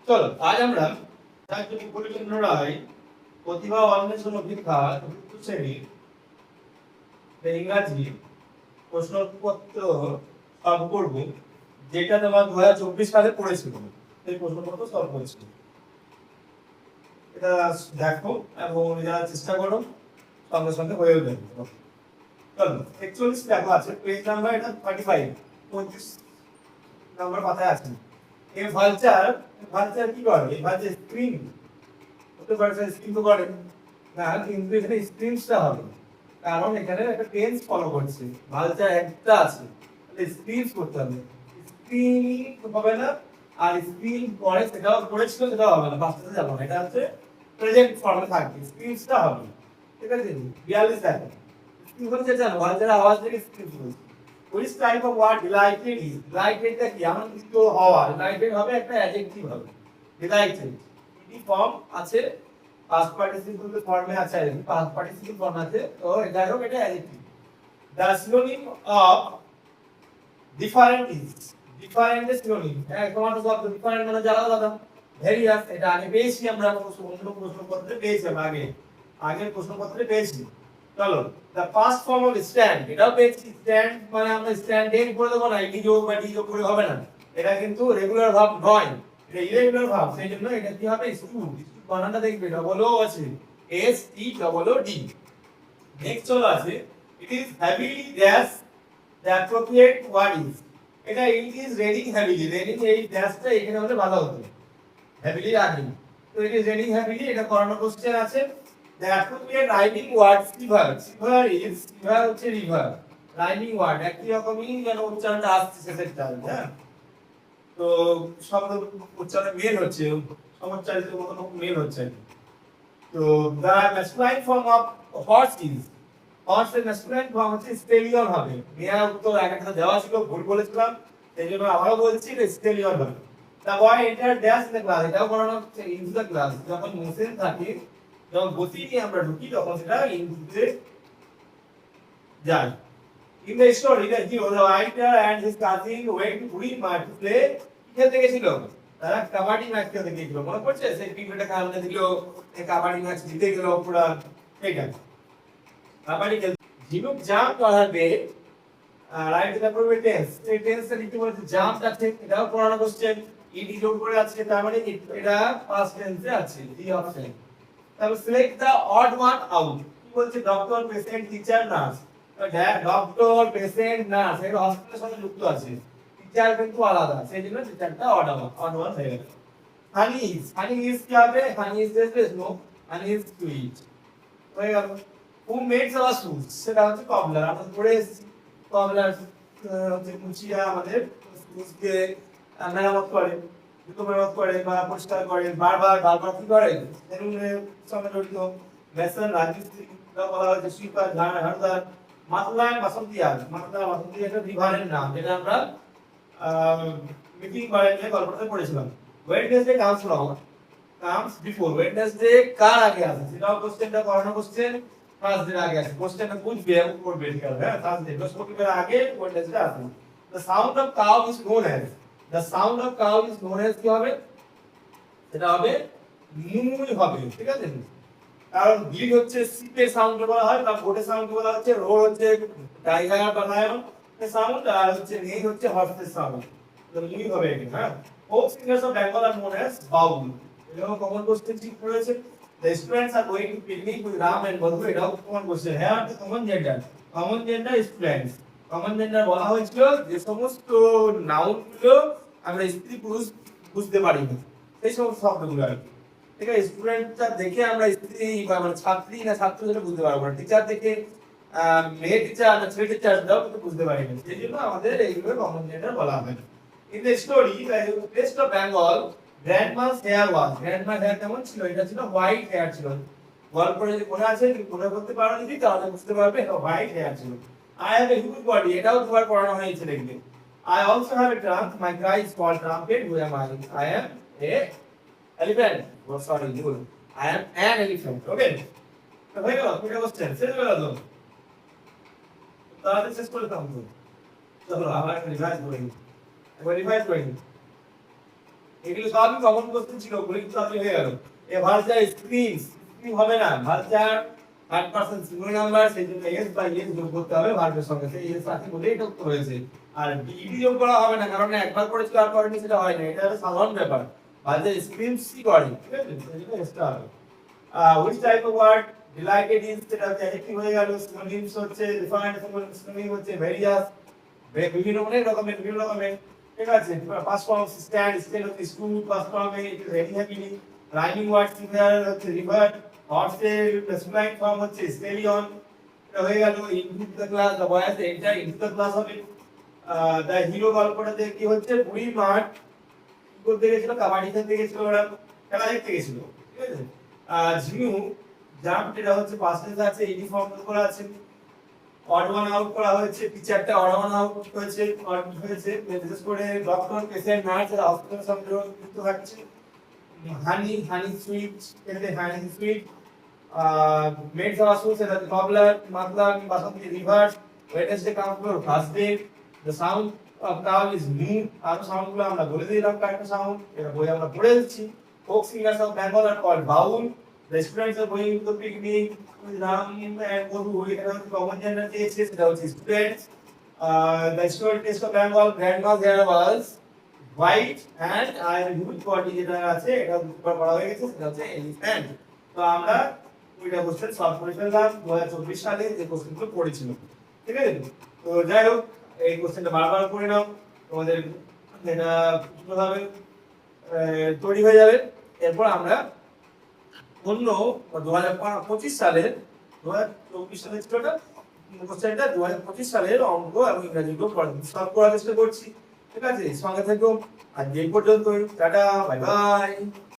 চলো আজ আমরা ডাক্তার পরিচন্দ্র রায় প্রতিভা অন্বেষণ অভিজ্ঞতা চতুর্থ শ্রেণীর ইংরাজি প্রশ্নপত্র সলভ করব, যেটা তোমার 2024 সালে পড়েছিল। সেই প্রশ্নপত্র সলভ করেছিল, এটা দেখো এবং যারা চেষ্টা করো সঙ্গে সঙ্গে হয়েও যাবে। চলো 41 দেখো আছে, পেজ নাম্বার এটা 35 নাম্বার পাতায় আছে। এই ভালচার কি করে? এই ভালচার স্ক্রিন হতে পারে, স্ক্রিন তো করে না, কিন্তু এখানে স্ক্রিনটা হবে কারণ এখানে একটা টেন্স ফলো করছে। ভালচার একটা আছে, তাহলে স্ক্রিন করতে হবে। স্ক্রিন হবে না, আর স্ক্রিন পরে সেটাও করেছিল সেটাও হবে না, বাস্তবে যাবো না, এটা হচ্ছে প্রেজেন্ট ফর্মে থাকবে, স্ক্রিনটা হবে। ঠিক আছে, 42 দেখো স্ক্রিন হচ্ছে জানো ভালচার আওয়াজ থেকে স্ক্রিন হচ্ছে। Which type of word delighted is? Delighted টা কি? এমন কিছু হওয়া। Delighted হবে একটা অ্যাডজেক্টিভ হবে। Delighted ই ফর্ম আছে, past participle ফর্মে আছে, past participle ফর্ম আছে, তো এটা হোক এটা adjective. The synonym of different is? Different এর synonym তোমার তো শব্দ different মানে জানা আলাদা। Various এটা আগে পেয়েছি আমরা, অন্য প্রশ্নপত্রে পেয়েছিলাম, আগের প্রশ্নপত্রে পেয়েছি। চলো the past form of stand, এটাও পেয়েছি। স্ট্যান্ড মানে আমরা স্ট্যান্ড এর করে দেব না, এটি যোগ বা টি যোগ করে হবে না, এটা কিন্তু রেগুলার ভার্ব নয়, এটা ইরেগুলার ভার্ব। সেই জন্য এটা কি হবে? স্টুড। বানানটা দেখবে ডবল ও আছে, S T double O D. Next চলো আছে it is heavily dash the appropriate word is, এটা it is raining heavily, raining এই ড্যাশটা এখানে হলে ভালো হতো, heavily রাখি। তো it is raining heavily, এটা করানো কোশ্চেন আছে। The appropriate rhyming word river. River হচ্ছে river, rhyming word একই রকমই যেন উচ্চারণটা আসছে শেষের টাইম। হ্যাঁ, তো শব্দ উচ্চারণে মেল হচ্ছে, সমচ্চারিত মতো মেল হচ্ছে। তো the masculine form of horse is, horse এর masculine form হচ্ছে stallion হবে। মেয়া উত্তর একটা দেওয়া ছিল, ভুল বলেছিলাম, সেইজন্য আবারও বলছি stallion হবে। The boy entered dash in the class, এটাও করানো হচ্ছে into the class, যখন মোশন থাকে, যখন গতি নিয়ে আমরা ঢুকি তখন সেটা ইনপুটে যায়। In the story that he was a writer and his cousin went to Puri Mart to play, খেলতে গেছিল, তারা কাবাডি ম্যাচ খেলতে গিয়েছিল, মনে পড়ছে? সেই টিমটা খেলতে দিল, এই কাবাডি ম্যাচ জিতে গেল পুরো। ঠিক আছে, কাবাডি খেলতে ঝিনুক জাম্প করার বে রাইট দ্য প্রপার টেন্স, এই টেন্সটা লিখতে বলছে জাম্প আছে, এটাও পড়ানো কোশ্চেন, ইডি যোগ করে আছে, তার মানে এটা পাস্ট টেন্সে আছে, ডি অপশন। তাহলে select the odd one out, কি বলছে? Doctor, patient, teacher, nurse. Doctor, patient, nurse এগুলো হসপিটালের সাথে যুক্ত আছে, টিচার কিন্তু আলাদা, সেই জন্য টিচারটা অড ওয়ান হয়ে গেল। হানি ইজ কি হবে? Honey is this no, honey is sweet হয়ে গেল। হু মেডস আওয়ার শুজ, সেটা হচ্ছে কবলার, আমরা পড়ে এসেছি। কবলার হচ্ছে মুচিয়া আমাদের শুজকে মেরামত করে, জুতো মেরামত করে বা পরিষ্কার করে, বারবার কি করে? সেলুনের সঙ্গে জড়িত। মেসন রাজমিস্ত্রি বলা হয়েছে, সুইপার, ঝাড়ুদার। মাতলায় বাসন্তিয়ার, একটা বিভাগের নাম, যেটা আমরা মিটিং করে নিয়ে গল্পটা পড়েছিলাম। ওয়েডনেসডে কামস বিফোর, ওয়েডনেসডে কার আগে আছে? সেটাও কোশ্চেনটা করানো কোশ্চেন, থার্সডে আগে আছে, কোশ্চেনটা বুঝবে এবং করবে। ঠিক আছে, হ্যাঁ, থার্সডে বৃহস্পতিবার আগে ওয়েডনেসডে আছে। The sound of cow is known as, the sound of cow is known as কি হবে? সেটা হবে মুই হবে। ঠিক আছে, কারণ গিড হচ্ছে সিপের সাউন্ড বলা হয়, বা গোটে সাউন্ড বলা হচ্ছে, রোড হচ্ছে টাইগার বানায়ন সাউন্ড, আর হচ্ছে নেই হচ্ছে হর্সের সাউন্ড, তো মুই হবে এখানে। হ্যাঁ, folk singers of Bengal are known as Baul, এটাও কমন কোশ্চেন ঠিক রয়েছে। The students are going to picnic with Ram and Madhu, এটাও কমন কোশ্চেন। হ্যাঁ, আর common gender students, common gender বলা হয়েছিল যে সমস্ত নাউন গুলো আমরা স্ত্রী পুরুষ বুঝতে পারি না, সেই সমস্ত শব্দগুলো আর কি। ঠিক আছে, স্টুডেন্টটা দেখে আমরা স্ত্রী বা মানে ছাত্রী না ছাত্র সেটা বুঝতে পারবো না, টিচার দেখে মেয়ে টিচার না ছেলে টিচার দাও কিন্তু বুঝতে পারি না, সেই জন্য আমাদের এইগুলো কমন জেন্ডার বলা হয়। In the story west of Bengal, grandma's hair was, grandma's hair কেমন ছিল? এটা ছিল হোয়াইট হেয়ার ছিল। গল্প যদি মনে আছে, মনে করতে পারো যদি, তাহলে বুঝতে পারবে এটা হোয়াইট হেয়ার ছিল। I have a huge body, এটাও দুবার পড়ানো হয়েছে দেখবে। I also have a trunk, my cry is called trumpet, who am I? I am a elephant. Oh, sorry, I am an elephant. Okay, তো হয়ে গেল, এটা কোশ্চেন শেষ হয়ে গেল, তাহলে শেষ করে দাও। চলো আবার রিভাইজ করি, এগুলো সবই কমন কোশ্চেন ছিল, ওগুলো কিন্তু আপনি হয়ে গেল। এ ভার্চার স্ক্রিন স্ক্রিন হবে না, ভার্চার 8% সিঙ্গেল নাম্বার, সেই জন্য এস বাই এস যোগ করতে হবে ভার্বের সঙ্গে, সেই এস আছে বলে এটা উত্তর হয়েছে। আর ডিডি যোগ করা হবে না, কারণ একবার করেছিল আর করেনি সেটা হয় না, এটা একটা সাধারণ ব্যাপার। ভার্চার স্ক্রিন সি করে, ঠিক আছে, সেই জন্য এসটা হবে। which type of word delighted is, সেটা হচ্ছে অ্যাডজেক্টিভ হয়ে গেল। সিনোনিমস হচ্ছে ডিফারেন্ট, সিনোনিম হচ্ছে ভেরিয়াস, বিভিন্ন অনেক রকমের, বিভিন্ন রকমের, ঠিক আছে। পাস্ট ফর্ম স্ট্যান্ড, স্ট্যান্ড হচ্ছে স্কুল, পাস্ট ফর্মে it is very happily, rhyming word similar হচ্ছে রিভার, হর্সের স্প্লাইং ফর্ম হচ্ছে স্টেলিয়ন, এটা হয়ে গেল। Into the class, the boys enter into the class হবে। দ্য হিরো গল্পটাতে কি হচ্ছে, বুড়ি মাঠ কি করতে গেছিল, কাবাডি খেলতে গেছিল, ওরা খেলা দেখতে গেছিল, ঠিক আছে। ঝিনু জাম্প, এটা হচ্ছে পাস্টেন্স আছে, এডি ফর্ম করা আছে। অড ওয়ান আউট করা হয়েছে, টিচারটা অড ওয়ান আউট হয়েছে, অড হয়েছে, বিশেষ করে ডক্টর, পেশেন্ট, নার্স এরা হসপিটাল সঙ্গে যুক্ত থাকছে। হানি, হানি সুইট, এটাতে হানি সুইট। মেড সাসুস, এটা কবলার, মাতলার, Basanti rivers, Wednesday come for first day. The sound of cow is me, আর সাউন্ডগুলো আমরা বলে দিলাম কয়েকটা সাউন্ড, এটা বই আমরা পড়ে যাচ্ছি। Folk singers of Bengal are called Baul. The students are going to the picnic with Ram and Guru. এখানে হচ্ছে common gender দিয়েছে, সেটা হচ্ছে students. The student test of Bengal, grandma's hair was white and huge body, যেটা আছে এটা উপর পড়া হয়ে গেছে, সেটা হচ্ছে elephant। তো আমরা ওইটা কোশ্চেন সলভ করে ফেললাম 2024 সালে যে কোশ্চেনগুলো পড়েছিল, ঠিক আছে। তো যাই হোক, এই কোশ্চেনটা বারবার করে নাও, তোমাদের এটা ভাবে তৈরি হয়ে যাবে। এরপর আমরা অন্য 2025 সালের 2024 সালের ছোটটা কোশ্চেনটা 2025 সালের অঙ্ক এবং ইংরেজিগুলো সলভ করার চেষ্টা করছি, ঠিক আছে। সঙ্গে থেকো, আজ এই পর্যন্তই, টাটা, বাই বাই।